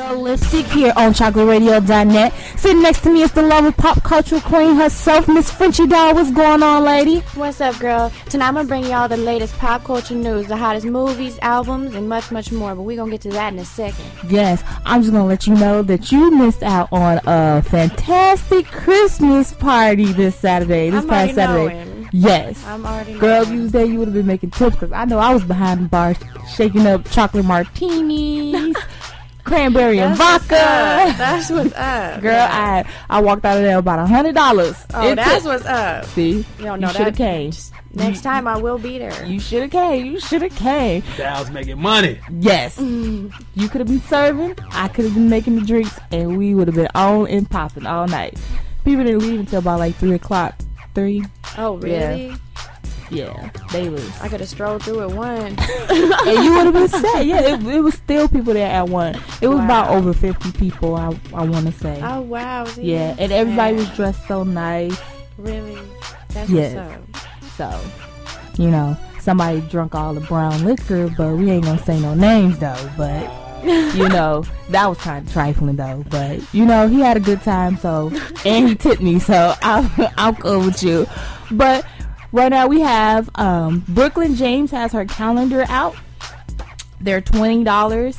Your lipstick here on CHOCOLATERADIO.net. Sitting next to me is the love of pop culture queen herself, Miss Frenchee doll. What's going on, lady? What's up, girl? Tonight I'm gonna bring y'all the latest pop culture news, the hottest movies, albums, and much, much more. But we're gonna get to that in a second. Yes, I'm just gonna let you know that you missed out on a fantastic Christmas party this Saturday. This past Saturday. Knowing. Yes. I'm already knowing. Girl, if you was there, you would have been making tips because I know I was behind the bar shaking up chocolate martinis. Cranberry and vodka. That's what's up. Girl, I walked out of there about $100. Oh, that's what's up. See, you should have came. Next time I will be there. You should have came. You should have came. Dal's making money. Yes. You could have been serving. I could have been making the drinks, and we would have been on and popping all night. People didn't leave until about like 3 o'clock. 3. Oh, really? Yeah, they was. I could have strolled through at 1. And you would have been set. Yeah, it was still people there at 1. It was about over 50 people, I want to say. Oh, wow. See? Yeah, and everybody was dressed so nice. Really? That's what's up. So, you know, somebody drunk all the brown liquor, but we ain't gonna say no names though. But, you know, that was kind of trifling though. But, you know, he had a good time, so, and he tipped me, so I'm cool with you. But right now we have Brooklyn James has her calendar out. They're $20.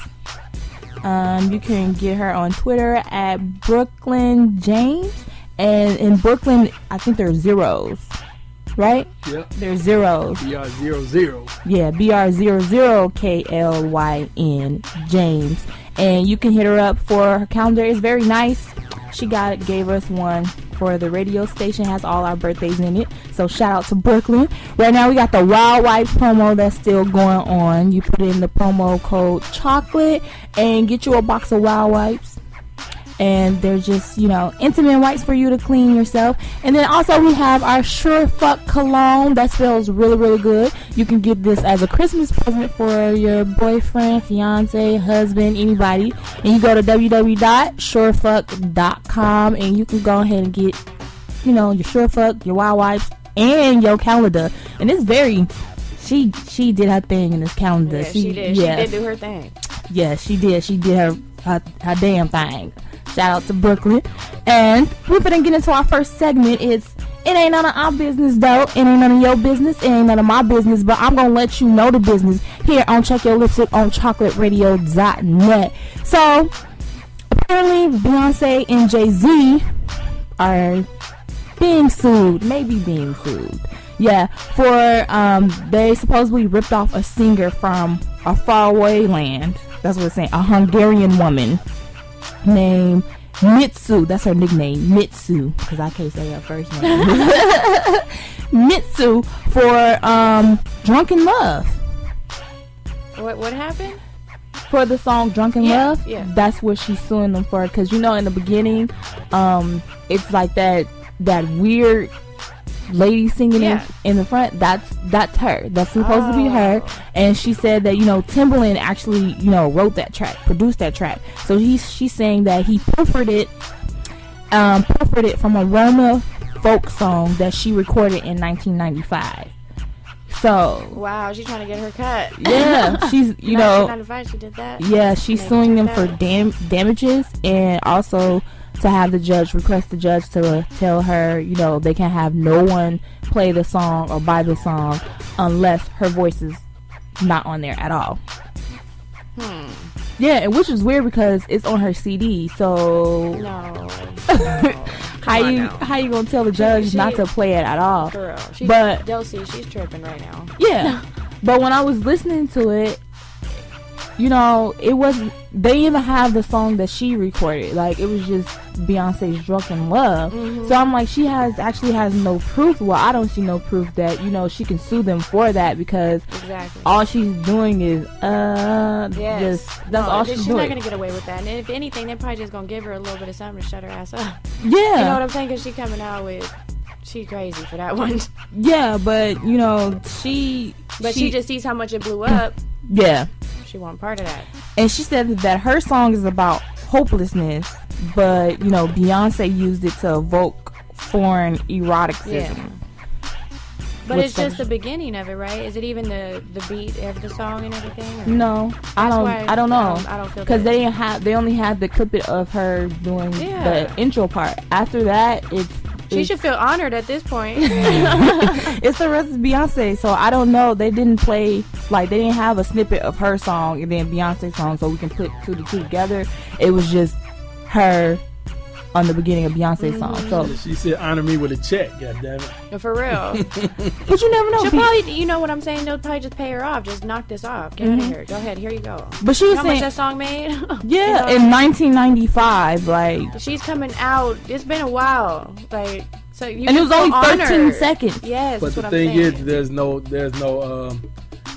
You can get her on Twitter at Brooklyn James. And in Brooklyn, I think they're zeros. Right? Yep. They're zeros. BR00. Yeah, BR00KLYN James. And you can hit her up for her calendar. It's very nice. She gave us one for the radio station. Has all our birthdays in it. So shout out to Brooklyn. Right now we got the Wild Wipes promo that's still going on. You put in the promo code chocolate and get you a box of Wild Wipes. And they're just, you know, intimate wipes for you to clean yourself. And then also we have our Sure Fuck cologne. That smells really, really good. You can get this as a Christmas present for your boyfriend, fiance, husband, anybody. And you go to www.surefuck.com and you can go ahead and get, you know, your Sure Fuck, your Wild Wipes, and your calendar. And it's very, she did her thing in this calendar. Yeah, she did. Yeah. She did do her thing. Yeah, she did. She did her damn thing. Shout out to Brooklyn. And we're gonna get into our first segment. It ain't none of our business though. It ain't none of your business. It ain't none of my business. But I'm gonna let you know the business here on Check Your Lipstick on CHOCOLATERADIO.net. So apparently Beyonce and Jay-Z are being sued. Maybe being sued. Yeah, for they supposedly ripped off a singer from a faraway land. That's what it's saying. A Hungarian woman named Mitsu. That's her nickname, Mitsu, because I can't say her first name. Mitsu for Drunken Love. What happened? For the song Drunken Love? Yeah. That's what she's suing them for. Because, you know, in the beginning, it's like that weird lady singing in the front. That's her. That's supposed to be her. And she said that, you know, Timbaland actually, you know, wrote that track, produced that track. So she's saying that he pilfered it from a Roma folk song that she recorded in 1995. So wow, she's trying to get her cut. Yeah, she's, you know, 1995 she did that. Yeah, she's suing them for damages, and also to have the judge request the judge to tell her, you know, they can't have no one play the song or buy the song unless her voice is not on there at all. Yeah, and which is weird because it's on her CD. So no. how you gonna tell the judge not to play it at all? Girl, they'll see she's tripping right now. Yeah, but when I was listening to it, you know, it wasn't. They even have the song that she recorded. Like, it was just Beyonce's Drunken Love. So I'm like, she actually has no proof. Well, I don't see no proof that, you know, she can sue them for that, because all she's doing is that's all she's doing. She's not gonna get away with that. And if anything, they're probably just gonna give her a little bit of something to shut her ass up. Yeah, you know what I'm saying? Because she coming out with, she crazy for that one. Yeah, but you know, she just sees how much it blew up. Yeah. She wasn't part of that. And she said that her song is about hopelessness, but, you know, Beyonce used it to evoke foreign eroticism. But with it's some- just the beginning of it, right? Is it even the beat of the song and everything? Or? No, I don't know. I don't feel because that. they only had the clip of her doing the intro part. After that, She should feel honored at this point. It's the rest of Beyonce, so I don't know. They didn't play, like, they didn't have a snippet of her song and then Beyonce's song so we can put two to two together. It was just her on the beginning of Beyonce's song. So She said, honor me with a check, goddammit. For real. but you never know. She'll probably, you know what I'm saying? They'll probably just pay her off. Just knock this off. Get out of here. Go ahead. Here you go. But she was How saying, much that song made? yeah, in 1995, like, She's coming out. It's been a while. Like, so you and it was only 13 honored. seconds. Yes, But that's the what I'm thing saying. is, there's no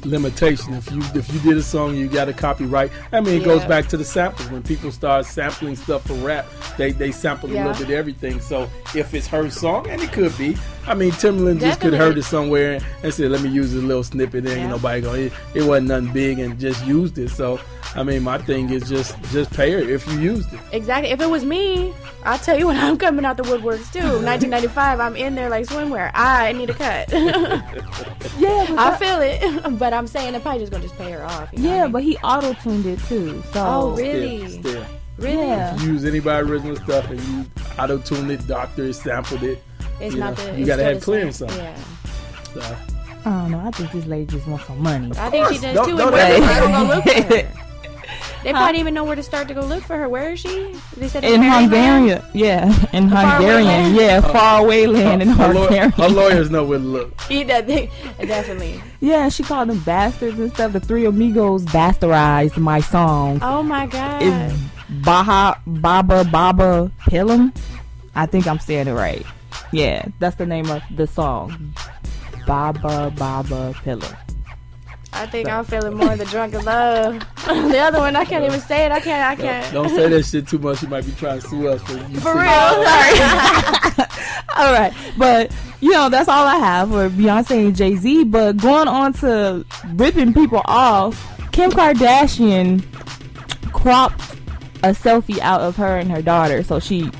limitation. If you did a song, you got a copyright. I mean, it goes back to the samples. When people start sampling stuff for rap, they sample a little bit of everything. So if it's her song, and it could be, I mean, Timbaland just could have heard it somewhere and said, "Let me use a little snippet." And nobody going, it wasn't nothing big, and just used it. So I mean, my thing is just pay her if you used it. Exactly. If it was me, I'll tell you when I'm coming out the woodworks too. 1995, I'm in there like swimwear. I need a cut. Yeah, I feel it, but I'm saying they're probably just gonna just pay her off. You know what I yeah, mean? but he auto-tuned it too. So Oh, really? Still. Really? Yeah. If you use anybody's original stuff and you auto-tuned it, doctored it, sampled it, It's you not know, the. you it's gotta still have the clearance same. on it. Yeah. so. I don't know. I think this lady just wants some money. I think she does Don't- too. don't And where ever- they go look for her? They probably even know where to start to go look for her. Where is she? They said In Hungarian, yeah, in faraway Hungarian, land? yeah, faraway land in Hungarian. Her lawyers know where to look. Definitely. Yeah, she called them bastards and stuff. The Three Amigos bastardized my song. Oh my god. It's Baba Pillam. I think I'm saying it right. Yeah, that's the name of the song. Baba Pillam. I think I'm feeling more the drunken love. The other one, I can't even say it. I can't. Don't say that shit too much. You might be trying to sue us for you. For real. Sorry. All right, but you know that's all I have for Beyonce and Jay-Z. But going on to ripping people off, Kim Kardashian cropped a selfie out of her and her daughter. So she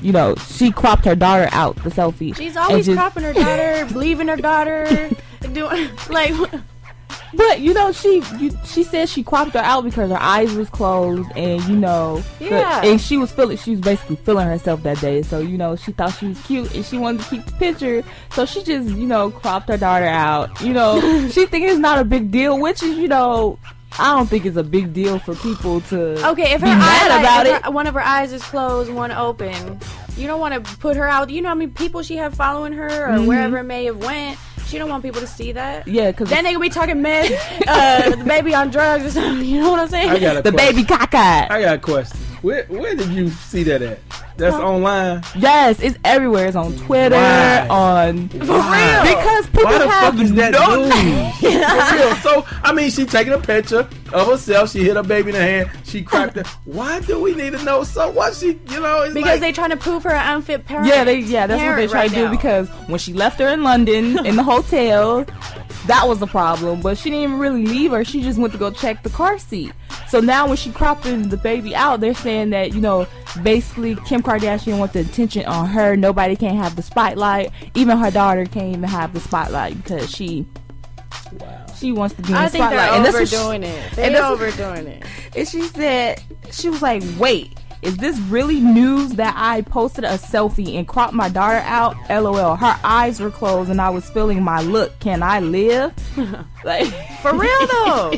cropped her daughter out the selfie. She's always and just- cropping her daughter, leaving her daughter, doing like. But she said she cropped her out because her eyes was closed, and and she was basically feeling herself that day. So she thought she was cute and she wanted to keep the picture, so she just cropped her daughter out. She think it's not a big deal, which is I don't think it's a big deal for people to Okay, if her be mad about it. one of her eyes is closed, one open, you don't want to put her out. You know how many people she have following her or wherever it may have went. She don't want people to see that. Yeah, because then they gonna be talking mess, the baby on drugs or something. You know what I'm saying? I got a the question. baby cockeyed. I got a question. Where did you see that at? That's online. Yes, it's everywhere. It's on Twitter, Why? on For real. because people Why the have fuck is that no news? For real. So, I mean, she taking a picture of herself. She hit her baby in the hand. She cracked it. Why do we need to know? So what? It's Because like, they trying to prove her an unfit parent. Yeah, that's what they try to do. Because when she left her in London in the hotel, that was the problem. But she didn't even really leave her. She just went to go check the car seat. So now when she cropping the baby out, they're saying that basically Kim Kardashian wants the attention on her. Nobody can have the spotlight. Even her daughter can't even have the spotlight because she wants to be in the I think spotlight. they're overdoing it. They're overdoing it. And she said, she was like, wait, is this really news that I posted a selfie and cropped my daughter out? LOL. Her eyes were closed and I was feeling my look. Can I live? Like, for real though.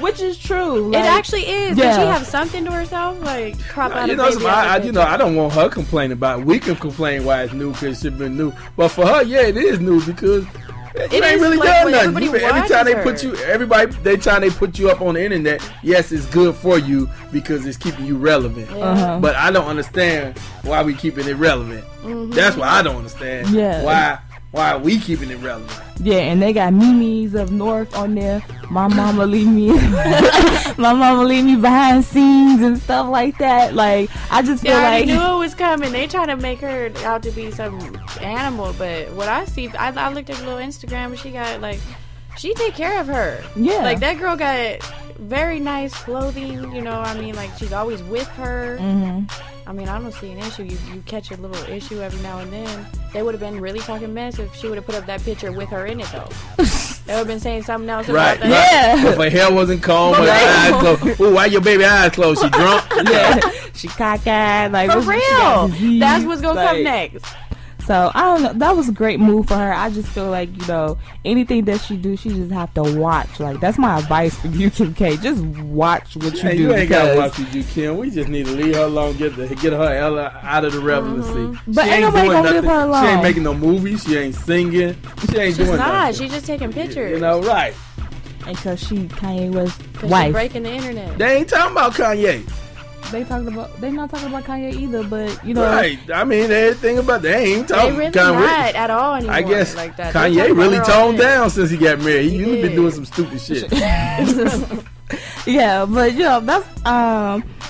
Which is true. It actually is. Yeah. Does she have something to herself? Like crop out a baby. I don't want her complaining about it. We can complain why it's new because it should be new. But for her, yeah, it is new because it ain't really done nothing. Every time they put you up on the internet, yes, it's good for you because it's keeping you relevant. Uh-huh. But I don't understand why we keeping it relevant. Mm-hmm. That's what I don't understand. Yeah. Why are we keeping it relevant? Yeah, and they got memes of North on there. My mama leave me behind scenes and stuff like that. Like, I just feel I like knew it was coming. They trying to make her out to be some animal, but what I see, I looked at her little Instagram and she got she take care of her. Yeah. Like that girl got very nice clothing. Like she's always with her. Mm-hmm. I mean, I don't see an issue. You catch a little issue every now and then. They would have been really talking mess if she would have put up that picture with her in it, though. They would have been saying something else about that. Yeah. If her hair wasn't combed, her eyes closed. Ooh, why your baby eyes closed? She drunk? Yeah. She cockeyed. Like, for real. That's what's going to come next. So, I don't know. That was a great move for her. I just feel like, you know, anything that she do, she just have to watch. Like, that's my advice for you, Kim K. Just watch what you do. You ain't got to watch what you do, Kim. We just need to leave her alone, get her out of the relevancy. But ain't nobody going to leave her alone. She ain't making no movies. She ain't singing. She ain't doing nothing. She's just taking pictures. You know, right. And because Kanye was wife. She's breaking the internet. They ain't talking about Kanye. They not talking about Kanye either, but you know, right? I mean, everything about they ain't talking. They really not at all anymore. I guess like that. Kanye really toned down since he got married. He been doing some stupid shit. Yeah, but you know that's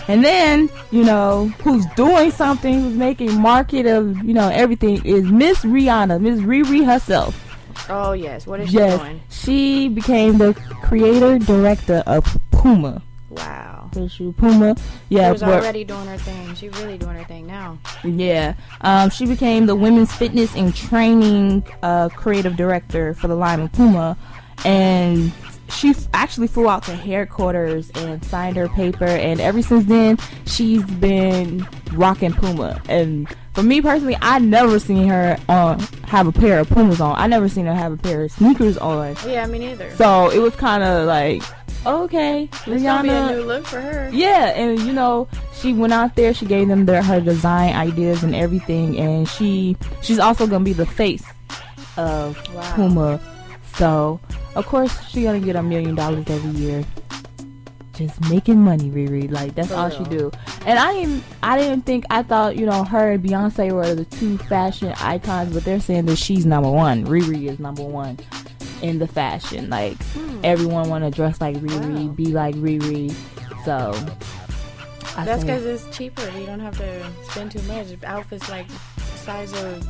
and then you know who's doing something, who's making market of everything is Miss Rihanna, Miss Riri herself. Oh yes, what is she doing? She became the creator director of Puma. Wow. Puma. Yeah, she was already doing her thing. She's really doing her thing now. Yeah. She became the women's fitness and training creative director for the line of Puma, and she actually flew out to headquarters and signed her paper. And ever since then, she's been rocking Puma. And for me personally, I never seen her have a pair of Pumas on. I never seen her have a pair of sneakers on. Yeah, me neither. So it was kind of like, okay, it's gonna be a new look for her. Yeah, and she went out there, she gave them her design ideas and everything, and she's also gonna be the face of Puma. So of course she's gonna get $1 million every year, just making money. Riri, like that's all she do. And I thought her and Beyonce were the two fashion icons, but they're saying that she's number one. Riri is number one in the fashion. Like everyone want to dress like Riri, be like Riri. So that's because it's cheaper. You don't have to spend too much. Outfits like the size of,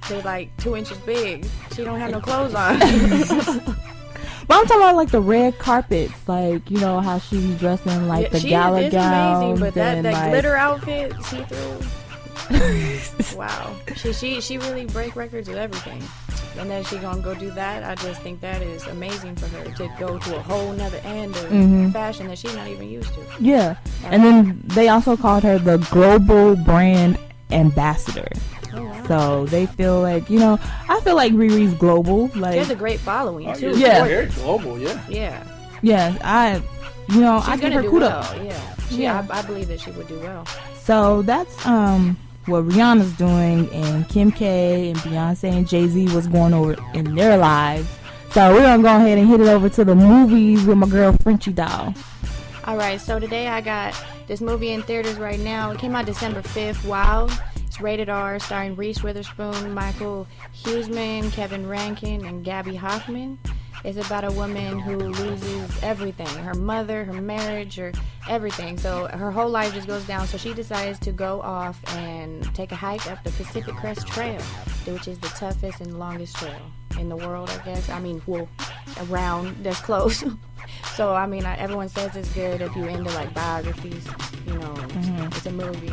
they're like 2 inches big. She don't have no clothes on. But I'm talking about like the red carpets, like how she be dressing like the gala gowns. Amazing, but that like, glitter outfit, see through. Wow, she really break records with everything. And then she gonna go do that. I just think that is amazing for her to go to a whole nother end of fashion that she's not even used to. Yeah, and then they also called her the global brand ambassador. Oh, wow. So they feel like I feel like Riri's global. Like she has a great following too. Yeah, very global. Yeah. I give her kudos. Well. Yeah. I believe that she would do well. So that's what Rihanna's doing, and Kim K and Beyonce and Jay-Z was going over in their lives. So we're gonna go ahead and hit it over to the movies with my girl Frenchie doll. Alright, so today I got this movie in theaters right now. It came out December 5th. Wow. It's rated R, starring Reese Witherspoon, Michael Huseman, Kevin Rankin, and Gabby Hoffman. It's about a woman who loses everything, her mother, her marriage, her everything. So her whole life just goes down. So she decides to go off and take a hike up the Pacific Crest Trail, which is the toughest and longest trail in the world, I guess. I mean, well, around, that's close. So, I mean, everyone says it's good if you're into, like, biographies. It's a movie.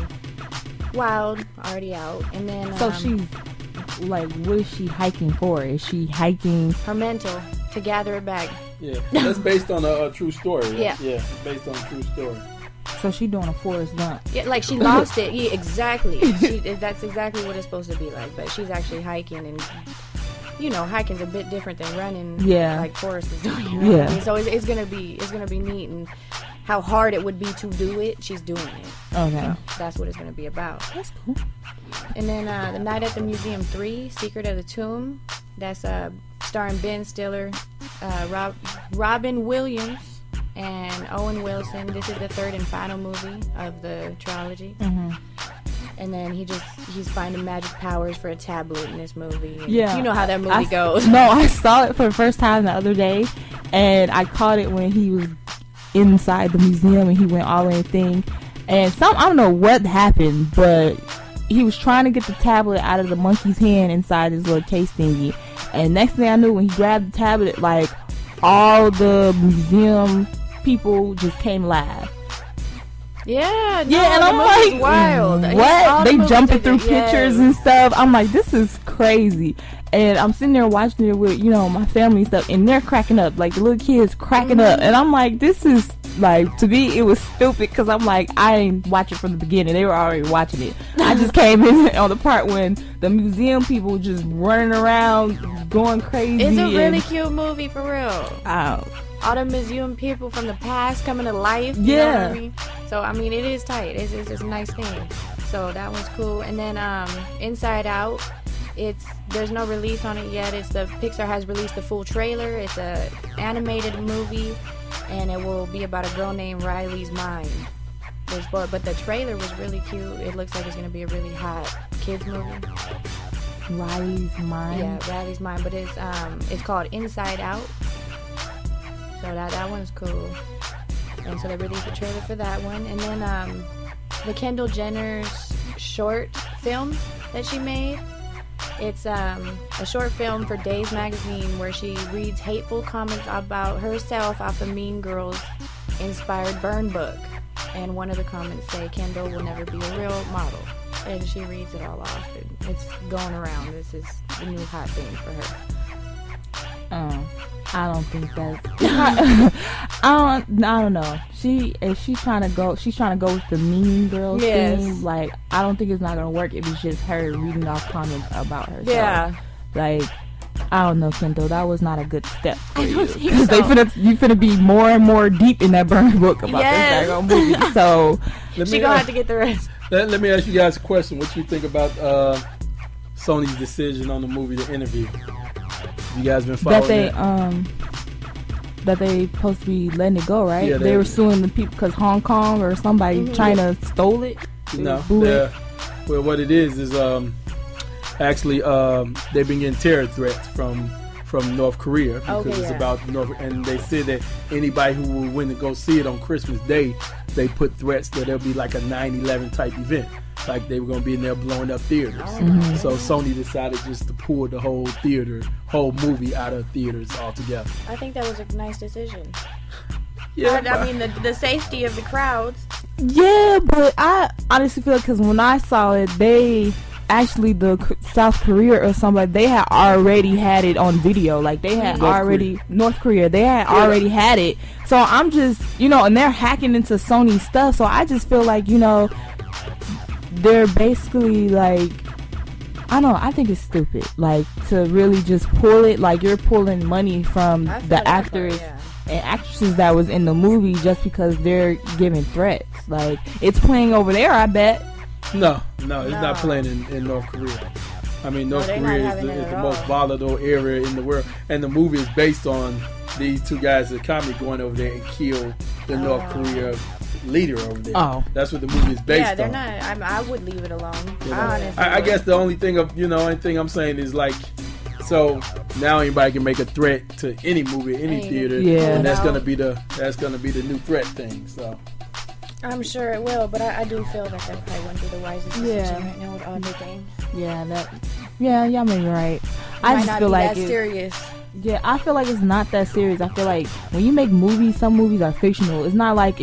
Wild, already out. And then... So she's, like, what is she hiking for? Is she hiking... Her mental, to gather it back. Yeah, that's based on a true story, right? Yeah. Yeah, based on a true story. So she doing a Forrest Gump. Yeah, like she lost it. Yeah, exactly. That's exactly what it's supposed to be like. But she's actually hiking, and hiking's a bit different than running. Yeah, like Forrest is doing. Yeah. So it's gonna be neat, and how hard it would be to do it. She's doing it. Okay. So that's what it's gonna be about. That's cool. And then The Night at the Museum 3, Secret of the Tomb. That's starring Ben Stiller, Robin Williams, and Owen Wilson. This is the third and final movie of the trilogy. And then he's finding magic powers for a tablet in this movie. And you know how that movie goes. No, I saw it for the first time the other day, and I caught it when he was inside the museum and he went all in thing. And I don't know what happened, but he was trying to get the tablet out of the monkey's hand inside his little case thingy. And next thing I knew, when he grabbed the tablet, like, all the museum people just came live. Yeah, and I'm like, wild. What? They jumping through pictures and stuff. I'm like, this is crazy. And I'm sitting there watching it with, my family and stuff, and they're cracking up. Like, the little kids cracking up. And I'm like, this is, like, to me, it was stupid, because I'm like, I didn't watch it from the beginning. They were already watching it. I just came in on the part when the museum people just running around, going crazy. It's a really cute movie, for real. Oh. All the museum people from the past coming to life. You know what I mean? So, I mean, it is tight. It's a nice thing. So, that one's cool. And then, Inside Out. There's no release on it yet. Pixar has released the full trailer. It's a animated movie, and it will be about a girl named Riley's Mind. But the trailer was really cute. It looks like it's gonna be a really hot kids movie. Riley's Mind. Yeah, Riley's Mind. But it's called Inside Out. So that one's cool. And so they released the trailer for that one. And then the Kendall Jenner's short film that she made. It's a short film for Days Magazine where she reads hateful comments about herself off a Mean Girls inspired burn book. And one of the comments say Kendall will never be a real model. And she reads it all off. And it's going around. This is the new hot thing for her. I don't think that. I don't know. She's trying to go with the Mean Girls thing. Like, I don't think it's not gonna work if it's just her reading off comments about herself. Yeah. Like, I don't know, Kendall. That was not a good step for you. Because you finna be more and more deep in that burn book about this daggone movie. So she gonna have to get the rest. Let me ask you guys a question. What you think about Sony's decision on the movie The Interview? You guys been following that they supposed to be letting it go, right? Yeah, they were suing the people because Hong Kong or somebody China stole it. No, well, what it is actually they've been getting terror threats from North Korea because it's about North, and they said that anybody who will win to go see it on Christmas Day, they put threats that there'll be like a 9/11 type event. Like they were going to be in there blowing up theaters. So Sony decided just to pull the whole movie out of theaters altogether. I think that was a nice decision. Yeah, I mean, the safety of the crowds. Yeah, but I honestly feel because when I saw it, the South Korea or somebody, they had already had it on video. Like they had North Korea, they had already had it. So I'm just, and they're hacking into Sony stuff. So I just feel like, they're basically like, I don't know, I think it's stupid, like, to really just pull it, like, you're pulling money from the actors and actresses that was in the movie just because they're giving threats. Like, it's playing over there, I bet. No, it's not playing in North Korea. I mean, North Korea is the most volatile area in the world, and the movie is based on these two guys at comedy going over there and kill the North Korea leader over there. Oh, that's what the movie is based on. Yeah, they're not. I would leave it alone. I guess the only thing I'm saying is like, so now anybody can make a threat to any movie, any theater, and that's gonna be the new threat thing. So I'm sure it will, but I do feel that probably wouldn't be the wisest decision right now with all the things. Y'all may be right. I just feel like it's serious. Yeah, I feel like it's not that serious. I feel like when you make movies, some movies are fictional. It's not like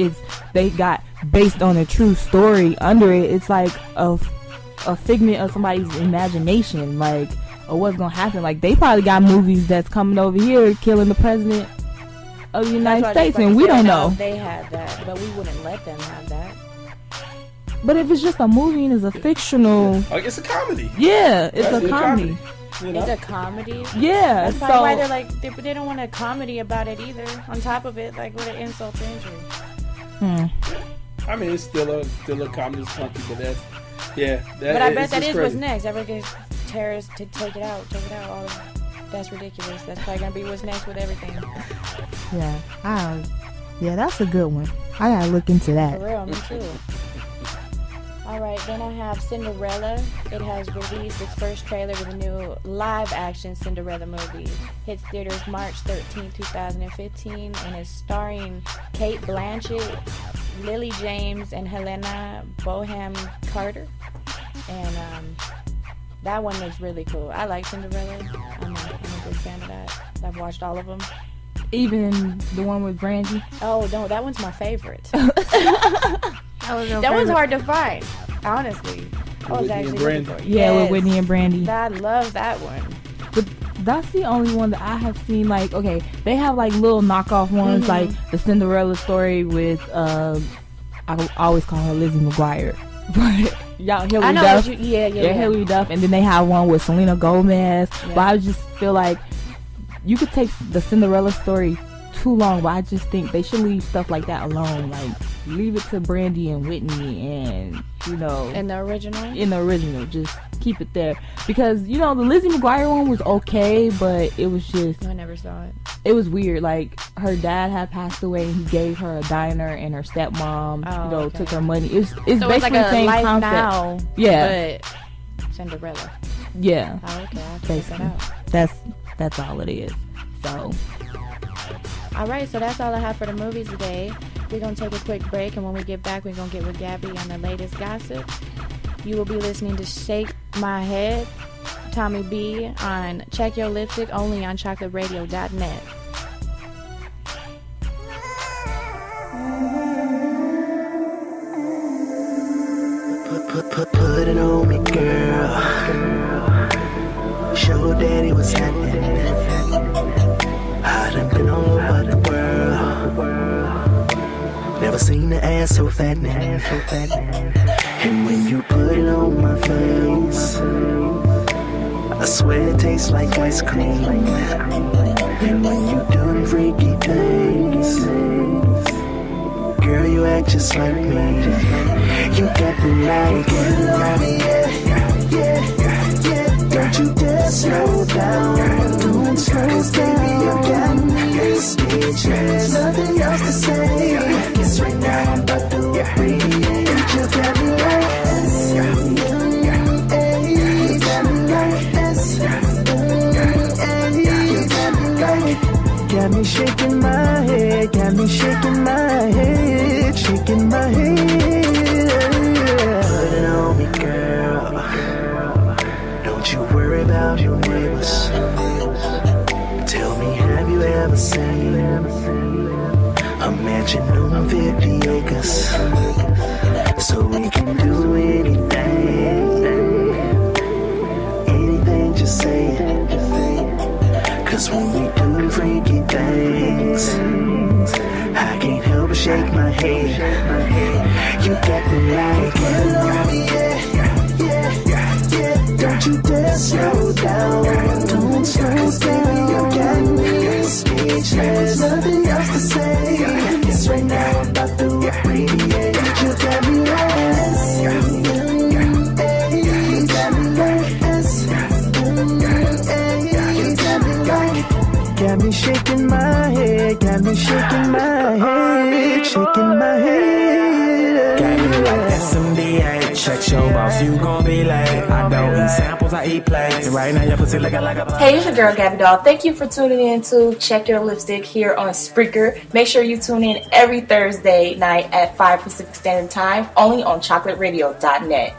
they got based on a true story under it. It's like a figment of somebody's imagination, like, of what's gonna happen. Like, they probably got movies that's coming over here killing the president of the United States, and we don't know. They had that, but we wouldn't let them have that. But if it's just a movie and it's a fictional, like, it's a comedy. Yeah, it's a comedy. It's a comedy. Yeah, that's probably why they're like they don't want a comedy about it either. On top of it, like, what an insult to injury. I mean, it's still a communist country, but but I bet that is crazy. What's next. Everybody gets terrorists to take it out. That's ridiculous. That's probably gonna be what's next with everything. Yeah, that's a good one. I gotta look into that. For real, me too. Alright, then I have Cinderella. It has released its first trailer with a new live-action Cinderella movie. Hits theaters March 13, 2015, and is starring Kate Blanchett, Lily James, and Helena Bonham Carter. And that one looks really cool. I like Cinderella. I'm a big fan of that. I've watched all of them. Even the one with Brandy? Oh, no, that one's my favorite. That was hard to find, honestly. I was actually looking for it. Yeah, with Whitney and Brandy. I love that one. But that's the only one that I have seen. Like, okay, they have like little knockoff ones, like the Cinderella story with I always call her Lizzie McGuire, but y'all Hilary Duff. Yeah, Hilary Duff, and then they have one with Selena Gomez. Yeah. But I just feel like you could take the Cinderella story too long, but I just think they should leave stuff like that alone. Like, leave it to Brandy and Whitney, and in the original, just keep it there, because the Lizzie McGuire one was okay, but it was just, I never saw it. It was weird. Like, her dad had passed away, and he gave her a diner, and her stepmom took her money. It's so basically it's like the same Life concept. Now, yeah, but Cinderella. Yeah. Oh, okay, I'll check that out. That's all it is. So. Alright, so that's all I have for the movies today. We're going to take a quick break, and when we get back, we're going to get with Gabby on the latest gossip. You will be listening to Shake My Head, Tommy B, on Check Your Lipstick, only on CHOCOLATERADIO.net. Put it on me, girl. Show daddy what's happening. I done been all over the world. Never seen the ass so fattening. And when you put it on my face, I swear it tastes like ice cream. And when you do them freaky things, girl, you act just like me. You got me like don't you dare slow down. Don't slow down. You got me speechless. Nothing else to say. Yes, right now I'm about to breathe. You got me like this. You got me like this. You got me like. Got me shaking my head. Got me shaking my head. Shaking my head. Put it on me, girl. Don't you worry about your neighbors. Tell me, have you ever seen a mansion on 50 acres? So we can do anything. Anything, just say it. Cause when we do freaky things, I can't help but shake my head. You got me like, don't you dare slow down. Don't slow down. You got me speechless. Nothing else to say. Yes, right now I'm about to radiate. You got me like this. You got me like this. You got me like. Got me shaking my head. Got me shaking my head. Shaking my head. Got me like SMDA. Check your boss, you gon' be late. I don't eat samples, I eat plates. And right now your pussy looking like a... Hey, it's your girl Gabby Doll. Thank you for tuning in to Check Your Lipstick here on Spreaker. Make sure you tune in every Thursday night at 5 Pacific Standard Time, only on CHOCOLATERADIO.net.